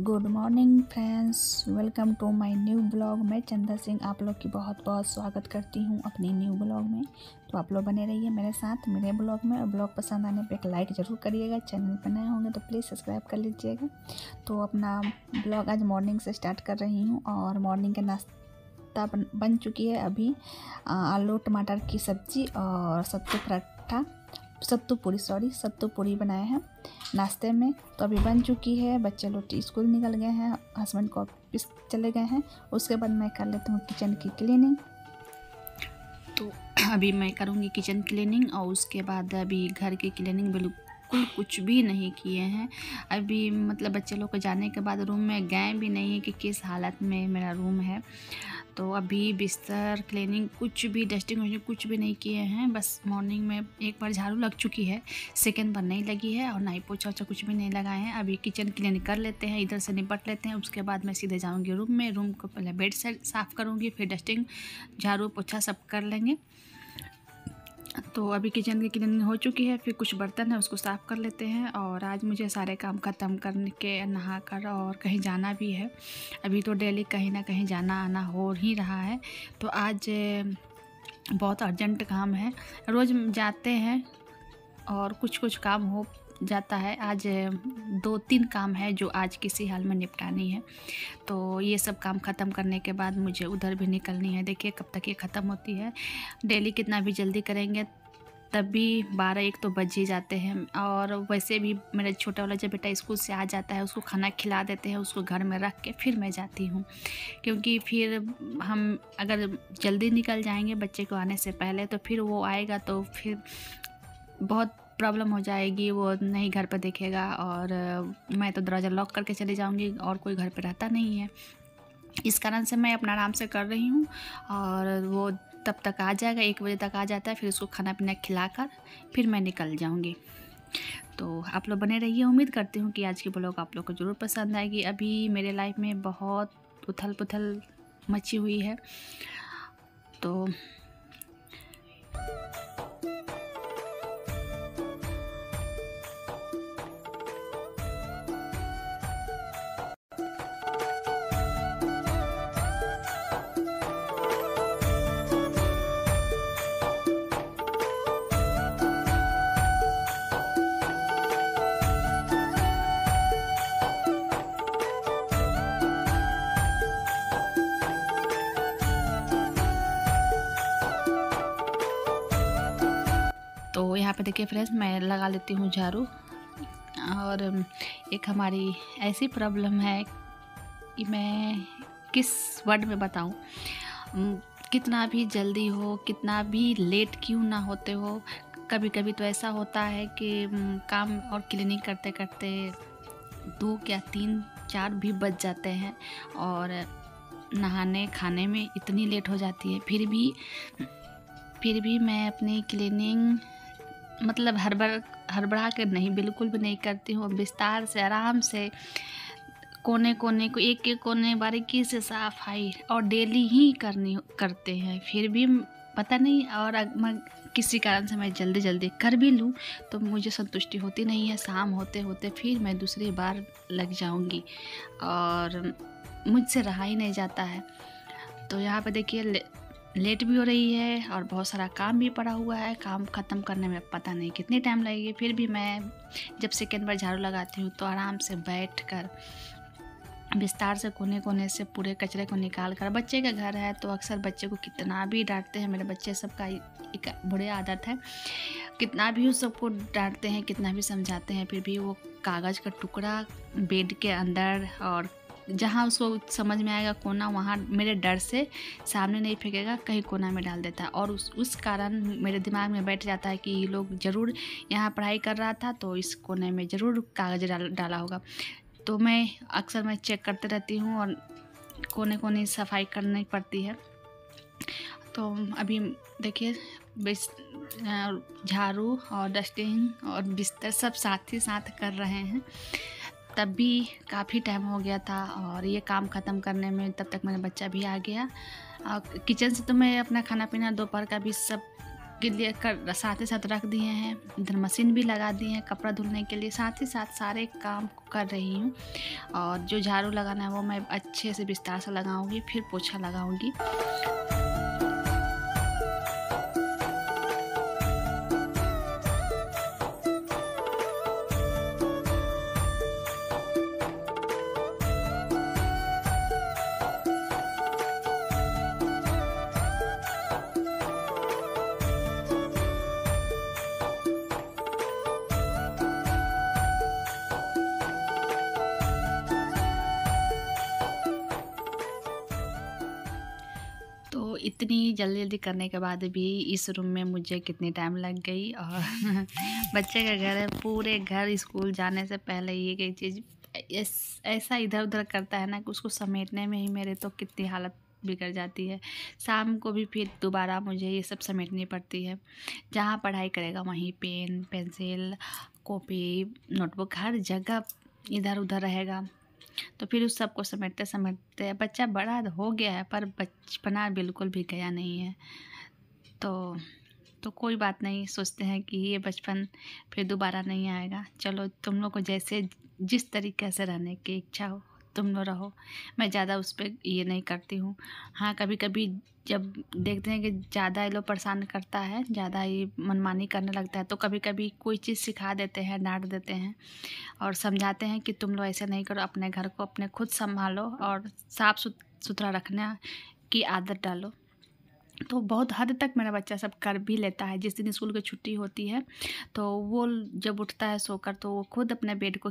Good morning friends, welcome to my new blog. मैं चंदा सिंह आप लोग की बहुत बहुत स्वागत करती हूँ अपनी न्यू ब्लॉग में। तो आप लोग बने रहिए मेरे साथ मेरे ब्लॉग में, और ब्लॉग पसंद आने पे एक लाइक ज़रूर करिएगा। चैनल पर नए होंगे तो प्लीज़ सब्सक्राइब कर लीजिएगा। तो अपना ब्लॉग आज मॉर्निंग से स्टार्ट कर रही हूँ, और मॉर्निंग का नाश्ता बन चुकी है अभी। आलू टमाटर की सब्ज़ी और सत्तू पूरी बनाए हैं नाश्ते में। तो अभी बन चुकी है, बच्चे लोग स्कूल निकल गए हैं, हस्बैंड को ऑफिस चले गए हैं। उसके बाद मैं कर लेती हूँ किचन की क्लीनिंग। तो अभी मैं करूँगी किचन क्लीनिंग, और उसके बाद अभी घर की क्लीनिंग बिल्कुल कुछ भी नहीं किए हैं अभी। मतलब बच्चे लोग को जाने के बाद रूम में गए भी नहीं है कि किस हालत में मेरा रूम है। तो अभी बिस्तर क्लीनिंग कुछ भी, डस्टिंग कुछ भी नहीं किए हैं। बस मॉर्निंग में एक बार झाड़ू लग चुकी है, सेकेंड बार नहीं लगी है, और ना ही पोछा वोछा कुछ भी नहीं लगाए हैं। अभी किचन क्लीनिंग कर लेते हैं, इधर से निपट लेते हैं। उसके बाद मैं सीधे जाऊंगी रूम में। रूम को पहले बेड से साफ़ करूंगी, फिर डस्टिंग झाड़ू पोछा सब कर लेंगे। तो अभी किचन की क्लीनिंग हो चुकी है, फिर कुछ बर्तन है उसको साफ़ कर लेते हैं। और आज मुझे सारे काम ख़त्म करके नहा कर और कहीं जाना भी है। अभी तो डेली कहीं ना कहीं जाना आना हो ही रहा है। तो आज बहुत अर्जेंट काम है, रोज़ जाते हैं और कुछ काम हो जाता है। आज 2-3 काम है जो आज किसी हाल में निपटानी है। तो ये सब काम ख़त्म करने के बाद मुझे उधर भी निकलनी है। देखिए कब तक ये ख़त्म होती है। डेली कितना भी जल्दी करेंगे तब भी 12-1 तो बज ही जाते हैं। और वैसे भी मेरा छोटा वाला जब बेटा स्कूल से आ जाता है, उसको खाना खिला देते हैं, उसको घर में रख के फिर मैं जाती हूँ। क्योंकि फिर हम अगर जल्दी निकल जाएंगे बच्चे को आने से पहले, तो फिर वो आएगा तो फिर बहुत प्रॉब्लम हो जाएगी। वो नहीं घर पर देखेगा, और मैं तो दरवाज़ा लॉक करके चली जाऊँगी और कोई घर पर रहता नहीं है। इस कारण से मैं अपना आराम से कर रही हूँ। और वो तब तक आ जाएगा, 1 बजे तक आ जाता है। फिर उसको खाना पीना खिलाकर फिर मैं निकल जाऊँगी। तो आप लोग बने रहिए। उम्मीद करती हूँ कि आज की ब्लॉग आप लोग को ज़रूर पसंद आएगी। अभी मेरे लाइफ में बहुत उथल पुथल मची हुई है। तो यहाँ पे देखिए फ्रेंड्स, मैं लगा लेती हूँ झाड़ू। और एक हमारी ऐसी प्रॉब्लम है कि मैं किस वर्ड में बताऊँ। कितना भी जल्दी हो, कितना भी लेट क्यों ना होते हो, कभी कभी तो ऐसा होता है कि काम और क्लीनिंग करते करते 2 या 3-4 भी बज जाते हैं, और नहाने खाने में इतनी लेट हो जाती है। फिर भी मैं अपनी क्लीनिंग मतलब हड़बड़ा कर नहीं, बिल्कुल भी नहीं करती हूँ। विस्तार से आराम से कोने कोने को एक कोने बारीकी से सफाई और डेली ही करते हैं। फिर भी पता नहीं, और मैं किसी कारण से मैं जल्दी कर भी लूँ तो मुझे संतुष्टि होती नहीं है। शाम होते होते फिर मैं दूसरी बार लग जाऊँगी, और मुझसे रहा ही नहीं जाता है। तो यहाँ पे देखिए लेट भी हो रही है, और बहुत सारा काम भी पड़ा हुआ है। काम ख़त्म करने में पता नहीं कितनी टाइम लगेगी। फिर भी मैं जब सेकेंड बार झाड़ू लगाती हूँ तो आराम से बैठकर विस्तार से कोने कोने से पूरे कचरे को निकाल कर। बच्चे का घर है तो अक्सर बच्चे को कितना भी डांटते हैं, मेरे बच्चे सबका एक बुरी आदत है, कितना भी उस सबको डांटते हैं, कितना भी समझाते हैं, फिर भी वो कागज़ का टुकड़ा बेड के अंदर, और जहाँ उसको समझ में आएगा कोना, वहाँ मेरे डर से सामने नहीं फेंकेगा, कहीं कोना में डाल देता है। और उस कारण मेरे दिमाग में बैठ जाता है कि ये लोग ज़रूर यहाँ पढ़ाई कर रहा था तो इस कोने में ज़रूर कागज़ डाला होगा। तो मैं अक्सर चेक करते रहती हूँ, और कोने कोने सफाई करनी पड़ती है। तो अभी देखिए झाड़ू और डस्टिंग और बिस्तर सब साथ ही साथ कर रहे हैं। तब भी काफ़ी टाइम हो गया था, और ये काम ख़त्म करने में तब तक मेरा बच्चा भी आ गया। किचन से तो मैं अपना खाना पीना दोपहर का भी सब क्लियर कर साथ ही साथ रख दिए हैं। इधर मशीन भी लगा दी है कपड़ा धुलने के लिए, साथ ही साथ सारे काम कर रही हूँ। और जो झाड़ू लगाना है वो मैं अच्छे से विस्तार से लगाऊंगी, फिर पोछा लगाऊंगी। तो इतनी जल्दी जल्दी करने के बाद भी इस रूम में मुझे कितनी टाइम लग गई। और बच्चे का घर है, पूरे घर स्कूल जाने से पहले ये कई चीज़ ऐसा इधर उधर करता है ना कि उसको समेटने में ही मेरे तो कितनी हालत बिगड़ जाती है। शाम को भी फिर दोबारा मुझे ये सब समेटनी पड़ती है। जहाँ पढ़ाई करेगा वहीं पेन पेंसिल कॉपी नोटबुक हर जगह इधर उधर रहेगा। तो फिर उस सबको समेटते समेटते बच्चा बड़ा हो गया है, पर बचपना बिल्कुल भी गया नहीं है। तो कोई बात नहीं, सोचते हैं कि ये बचपन फिर दोबारा नहीं आएगा। चलो तुम लोग को जैसे जिस तरीके से रहने की इच्छा हो तुम लोग रहो, मैं ज़्यादा उस पर ये नहीं करती हूँ। हाँ, कभी कभी जब देखते हैं कि ज़्यादा ये लोग परेशान करता है, ज़्यादा ही मनमानी करने लगता है, तो कभी कभी कोई चीज़ सिखा देते हैं, डांट देते हैं और समझाते हैं कि तुम लोग ऐसे नहीं करो, अपने घर को अपने खुद संभालो और साफ़ सुथरा रखने की आदत डालो। तो बहुत हद तक मेरा बच्चा सब कर भी लेता है। जिस दिन स्कूल की छुट्टी होती है तो वो जब उठता है सोकर तो वो खुद अपने बेड को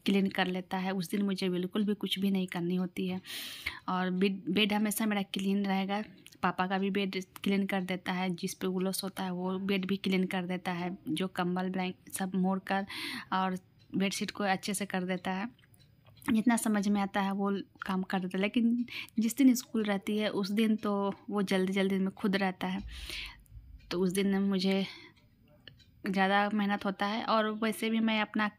क्लीन कर लेता है। उस दिन मुझे बिल्कुल भी कुछ भी नहीं करनी होती है और बेड हमेशा मेरा क्लीन रहेगा। पापा का भी बेड क्लीन कर देता है, जिस पे उलस होता है वो बेड भी क्लीन कर देता है, जो कंबल ब्लैंकेट सब मोड़ कर और बेडशीट को अच्छे से कर देता है। जितना समझ में आता है वो काम कर देता है। लेकिन जिस दिन स्कूल रहती है उस दिन तो वो जल्दी जल्दी में खुद रहता है, तो उस दिन मुझे ज़्यादा मेहनत होता है। और वैसे भी मैं अपना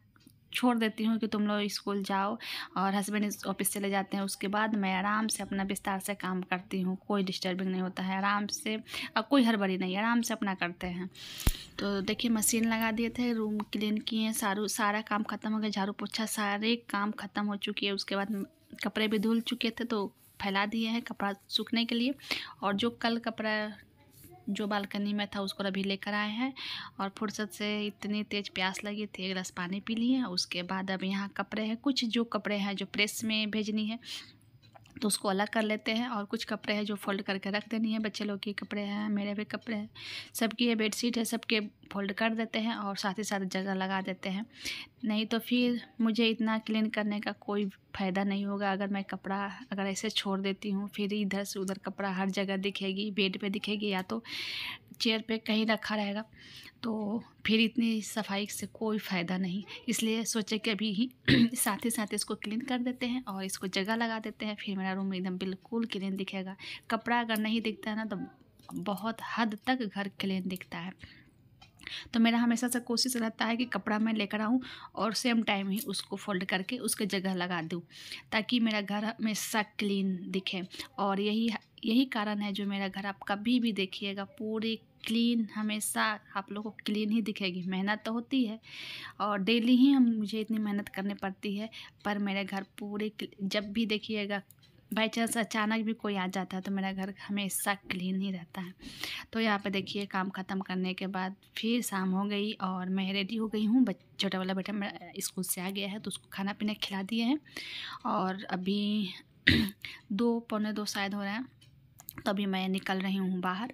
छोड़ देती हूँ कि तुम लोग स्कूल जाओ, और हस्बैंड ऑफिस चले जाते हैं, उसके बाद मैं आराम से अपना विस्तार से काम करती हूँ। कोई डिस्टर्बिंग नहीं होता है, आराम से, और कोई हड़बड़ी नहीं, आराम से अपना करते हैं। तो देखिए मशीन लगा दिए थे, रूम क्लीन किए, सारा काम ख़त्म हो गया, झाड़ू पोछा सारे काम ख़त्म हो चुकी है। उसके बाद कपड़े भी धुल चुके थे तो फैला दिए हैं कपड़ा सूखने के लिए। और जो कल कपड़ा जो बालकनी में था उसको अभी लेकर आए हैं। और फुर्सत से इतनी तेज़ प्यास लगी थी, एक गिलास पानी पी लिए। उसके बाद अब यहाँ कपड़े हैं, कुछ जो कपड़े हैं जो प्रेस में भेजनी है तो उसको अलग कर लेते हैं, और कुछ कपड़े हैं जो फोल्ड करके रख देनी है। बच्चे लोग के कपड़े हैं, मेरे भी कपड़े हैं, सबकी ये बेडशीट है, सबके फोल्ड कर देते हैं और साथ ही साथ जगह लगा देते हैं। नहीं तो फिर मुझे इतना क्लीन करने का कोई फ़ायदा नहीं होगा। अगर मैं कपड़ा अगर ऐसे छोड़ देती हूँ, फिर इधर से उधर कपड़ा हर जगह दिखेगी, बेड पे दिखेगी या तो चेयर पे कहीं रखा रहेगा, तो फिर इतनी सफाई से कोई फ़ायदा नहीं। इसलिए सोचे कि अभी ही साथ ही साथ इसको क्लीन कर देते हैं और इसको जगह लगा देते हैं, फिर मेरा रूम एकदम बिल्कुल क्लीन दिखेगा। कपड़ा अगर नहीं दिखता है ना तो बहुत हद तक घर क्लीन दिखता है। तो मेरा हमेशा से कोशिश रहता है कि कपड़ा मैं लेकर आऊँ और सेम टाइम ही उसको फोल्ड करके उसके जगह लगा दूँ, ताकि मेरा घर हमेशा क्लीन दिखे। और यही कारण है जो मेरा घर आप कभी भी देखिएगा पूरी क्लीन, हमेशा आप लोगों को क्लीन ही दिखेगी। मेहनत तो होती है और डेली ही मुझे इतनी मेहनत करनी पड़ती है, पर मेरे घर पूरे जब भी देखिएगा बाई चांस अचानक भी कोई आ जाता है तो मेरा घर हमेशा क्लीन ही रहता है। तो यहाँ पे देखिए काम ख़त्म करने के बाद फिर शाम हो गई और मैं रेडी हो गई हूँ। छोटा वाला बेटा मेरा स्कूल से आ गया है तो उसको खाना पीना खिला दिए हैं और अभी 2 पौने 2 शायद हो रहा है, तो अभी मैं निकल रही हूँ बाहर।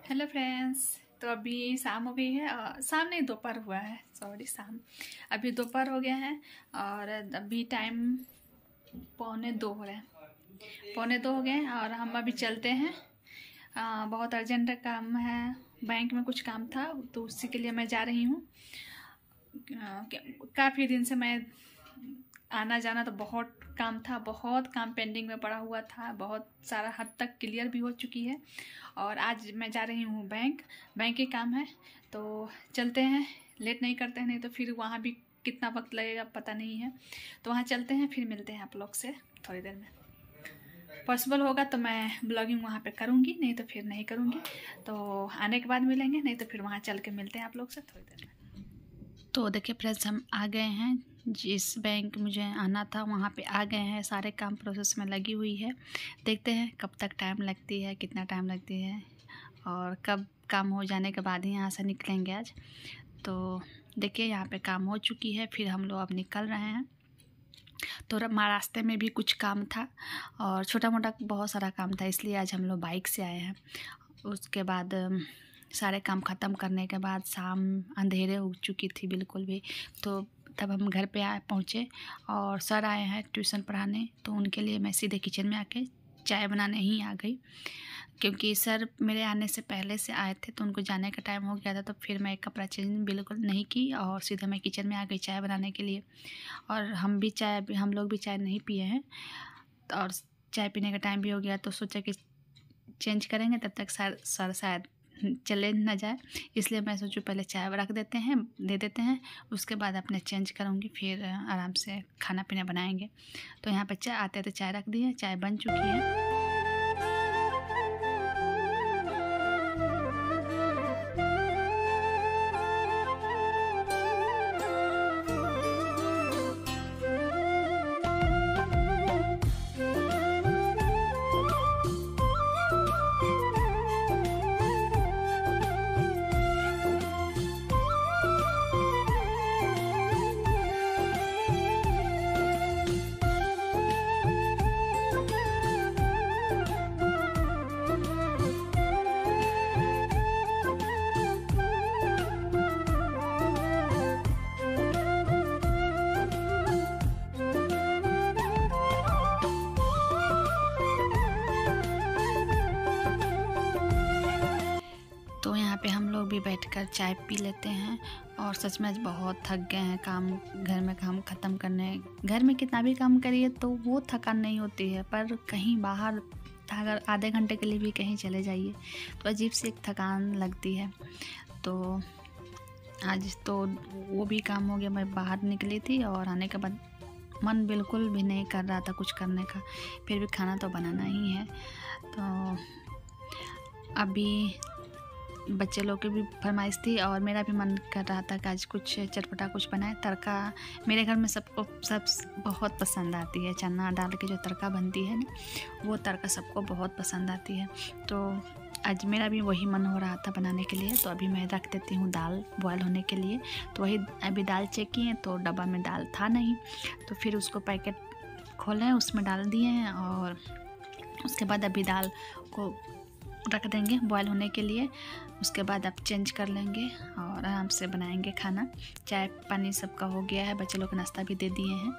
हेलो फ्रेंड्स, तो अभी शाम हो गई है, शाम नहीं दोपहर हुआ है, सॉरी शाम, अभी दोपहर हो गया है और अभी टाइम 1:45 हो रहा है, 1:45 हो गए और हम अभी चलते हैं। बहुत अर्जेंट काम है, बैंक में कुछ काम था तो उसी के लिए मैं जा रही हूँ। काफ़ी दिन से मैं आना जाना, तो बहुत काम था, बहुत काम पेंडिंग में पड़ा हुआ था, बहुत सारा हद तक क्लियर भी हो चुकी है। और आज मैं जा रही हूँ बैंक के काम है, तो चलते हैं, लेट नहीं करते हैं, नहीं तो फिर वहाँ भी कितना वक्त लगेगा पता नहीं है। तो वहाँ चलते हैं, फिर मिलते हैं आप लोग से थोड़ी देर में। पॉसिबल होगा तो मैं ब्लॉगिंग वहाँ पे करूँगी, नहीं तो फिर नहीं करूँगी। तो आने के बाद मिलेंगे, नहीं तो फिर वहाँ चल के मिलते हैं आप लोग से थोड़ी देर में। तो देखिए फ्रेंड्स, हम आ गए हैं जिस बैंक मुझे आना था वहाँ पे आ गए हैं। सारे काम प्रोसेस में लगी हुई है। देखते हैं कब तक टाइम लगती है, कितना टाइम लगती है और कब काम हो जाने के बाद ही यहाँ से निकलेंगे आज। तो देखिए यहाँ पे काम हो चुकी है, फिर हम लोग अब निकल रहे हैं। तो रास्ते में भी कुछ काम था और छोटा मोटा बहुत सारा काम था, इसलिए आज हम लोग बाइक से आए हैं। उसके बाद सारे काम ख़त्म करने के बाद शाम अंधेरे हो चुकी थी बिल्कुल भी। तो तब हम घर पे पहुँचे और सर आए हैं ट्यूशन पढ़ाने, तो उनके लिए मैं सीधे किचन में आके चाय बनाने ही आ गई, क्योंकि सर मेरे आने से पहले से आए थे तो उनको जाने का टाइम हो गया था। तो फिर मैं कपड़ा चेंज बिल्कुल नहीं की और सीधा मैं किचन में आ गई चाय बनाने के लिए। और हम लोग भी चाय नहीं पिए हैं और चाय पीने का टाइम भी हो गया, तो सोचा कि चेंज करेंगे तब तक सर शायद चले न जाए, इसलिए मैं सोचूं पहले चाय रख देते हैं, दे देते हैं, उसके बाद अपने चेंज करूँगी, फिर आराम से खाना पीना बनाएंगे। तो यहाँ पे चाय आते चाय रख दी है, चाय बन चुकी है। तो यहाँ पे हम लोग भी बैठकर चाय पी लेते हैं और सच में आज बहुत थक गए हैं काम, घर में काम ख़त्म करने। घर में कितना भी काम करिए तो वो थकान नहीं होती है, पर कहीं बाहर अगर आधे घंटे के लिए भी कहीं चले जाइए तो अजीब सी एक थकान लगती है। तो आज तो वो भी काम हो गया, मैं बाहर निकली थी और आने के बाद मन बिल्कुल भी नहीं कर रहा था कुछ करने का, फिर भी खाना तो बनाना ही है। तो अभी बच्चे लोग की भी फरमाइश थी और मेरा भी मन कर रहा था कि आज कुछ चटपटा कुछ बनाए। तड़का मेरे घर में सबको बहुत पसंद आती है, चना डाल के जो तड़का बनती है ना, वो तड़का सबको बहुत पसंद आती है। तो आज मेरा भी वही मन हो रहा था बनाने के लिए। तो अभी मैं रख देती हूँ दाल बॉयल होने के लिए। तो वही अभी दाल चेक किए तो डब्बा में दाल था नहीं, तो फिर उसको पैकेट खोले उसमें डाल दिए हैं और उसके बाद अभी दाल को रख देंगे बॉयल होने के लिए। उसके बाद आप चेंज कर लेंगे और आराम से बनाएंगे खाना। चाय पानी सबका हो गया है, बच्चे लोग को नाश्ता भी दे दिए हैं।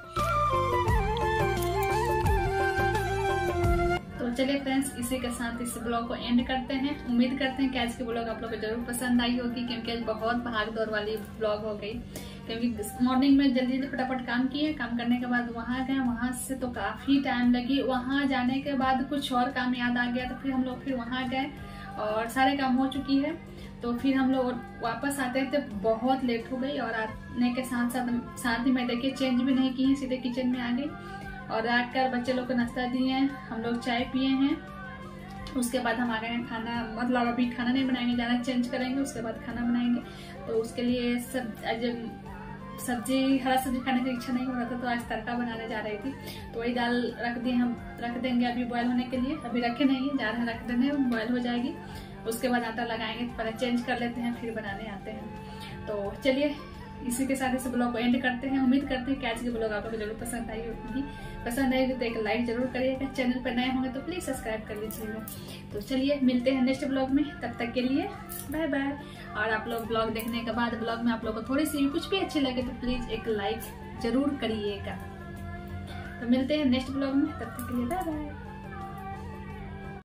तो चलिए फ्रेंड्स, इसी के साथ इस ब्लॉग को एंड करते हैं। उम्मीद करते हैं कि आज की ब्लॉग आप लोग को जरूर पसंद आई होगी, क्योंकि आज बहुत भाग दौड़ वाली ब्लॉग हो गई। क्योंकि मॉर्निंग में जल्दी जल्दी फटाफट काम किए, काम करने के बाद वहाँ गए, वहाँ से तो काफ़ी टाइम लगी। वहाँ जाने के बाद कुछ और काम याद आ गया, तो फिर हम लोग फिर वहाँ गए और सारे काम हो चुकी है। तो फिर हम लोग वापस आते थे बहुत लेट हो गई और आने के साथ ही मैं देखिए चेंज भी नहीं की है, सीधे किचन में आ गई और आकर बच्चे लोग को नाश्ता दिए हैं, हम लोग चाय पिए हैं। उसके बाद हम आ गए हैं खाना, मतलब अभी खाना नहीं बनाएंगे, जाना चेंज करेंगे, उसके बाद खाना बनाएंगे। तो उसके लिए सब्जी हरा सब्जी खाने की इच्छा नहीं हो रहा था, तो आज तड़का बनाने जा रही थी। तो वही दाल रख दी, हम रख देंगे अभी बॉयल होने के लिए। अभी रखे नहीं है, जा रहे हैं रख देने, बॉयल हो जाएगी। उसके बाद आटा लगाएंगे, पहले चेंज कर लेते हैं फिर बनाने आते हैं। तो चलिए इसी के साथ इस ब्लॉग को एंड करते हैं। उम्मीद करते हैं कि आज की ब्लॉग आपको जरूर पसंद आई होगी। पसंद आएगी तो एक लाइक जरूर करिएगा, चैनल पर नए होंगे तो प्लीज सब्सक्राइब कर लीजिएगा। तो चलिए मिलते हैं नेक्स्ट ब्लॉग में, तब तक के लिए बाय बाय। और आप लोग ब्लॉग देखने के बाद ब्लॉग में आप लोग को थोड़ी सी कुछ भी अच्छी लगे तो प्लीज एक लाइक जरूर करिएगा। तो मिलते हैं नेक्स्ट ब्लॉग में, तब तक के लिए बाय बाय।